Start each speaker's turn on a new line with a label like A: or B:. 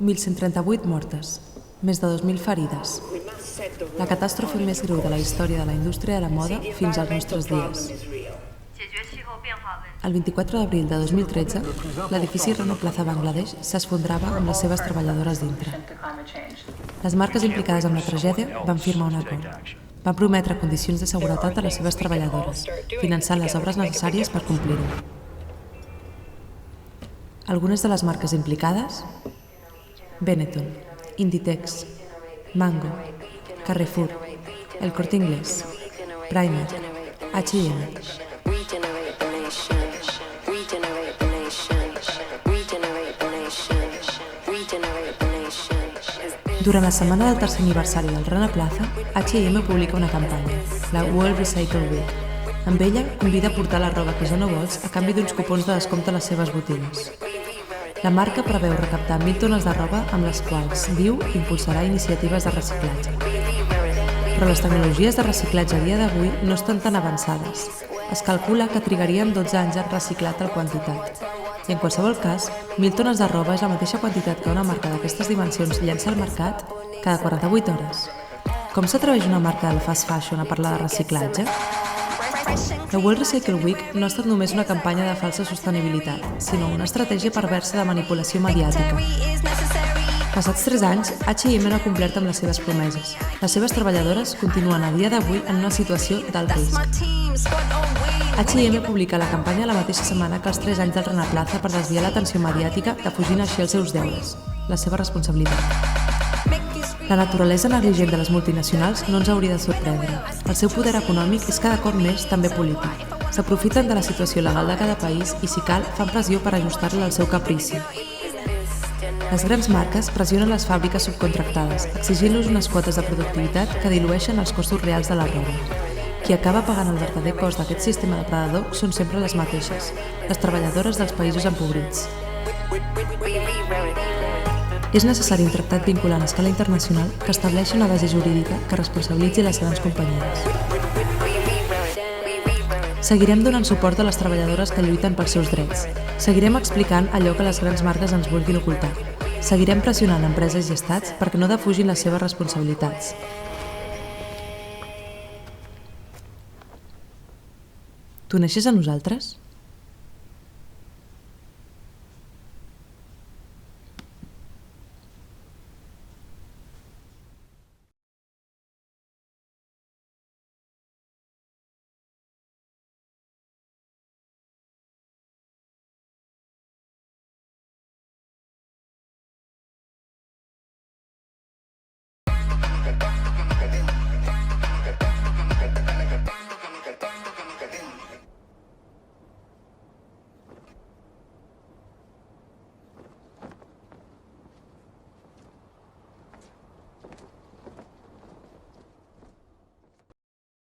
A: 1.138 mortes, més de 2.000 ferides. La catàstrofe més greu de la història de la indústria de la moda fins als nostres dies. El 24 d'abril de 2013, l'edifici Rana Plaza Bangladesh s'esfondrava amb les seves treballadores dintre. Les marques implicades en la tragèdia van firmar un acord. Van prometre condicions de seguretat a les seves treballadores, finançant les obres necessàries per complir-ho. Algunes de les marques implicades: Benetton, Inditex, Mango, Carrefour, El Corte Inglés, Primark, H&M. Durant la setmana del tercer aniversari del Rana Plaza, H&M publica una campanya, la World Recycle Week. Amb ella, convida a portar la roba que ja no vols a canvi d'uns cupons de descompte a les seves botigues. La marca preveu recaptar 1.000 tones de roba amb les quals, diu, impulsarà iniciatives de reciclatge. Però les tecnologies de reciclatge a dia d'avui no estan tan avançades. Es calcula que trigarien 12 anys en reciclar tal quantitat. I en qualsevol cas, 1.000 tones de roba és la mateixa quantitat que una marca d'aquestes dimensions llença al mercat cada 48 hores. Com s'atreveix una marca del fast fashion a parlar de reciclatge? La World Recycle Week no ha estat només una campanya de falsa sostenibilitat, sinó una estratègia perversa de manipulació mediàtica. Passats 3 anys, H&M no ha complert amb les seves promeses. Les seves treballadores continuen a dia d'avui en una situació d'alt risc. H&M publica la campanya la mateixa setmana que els 3 anys del Rana Plaza per desviar l'atenció mediàtica, defugint així els seus deures, la seva responsabilitat. La naturalesa negligent de les multinacionals no ens hauria de sorprendre. El seu poder econòmic és cada cop més també polític. S'aprofiten de la situació legal de cada país i, si cal, fan pressió per ajustar-la al seu caprici. Les grans marques pressionen les fàbriques subcontractades, exigint-los unes quotes de productivitat que dilueixen els costos reals de la roba. Qui acaba pagant el verdader cost d'aquest sistema depredador són sempre les mateixes, les treballadores dels països empobrits. És necessari un tractat vinculant a escala internacional que estableixi una base jurídica que responsabilitzi les grans companyies. Seguirem donant suport a les treballadores que lluiten pels seus drets. Seguirem explicant allò que les grans marques ens vulguin ocultar. Seguirem pressionant empreses i estats perquè no defugin les seves responsabilitats. T'uneixes a nosaltres?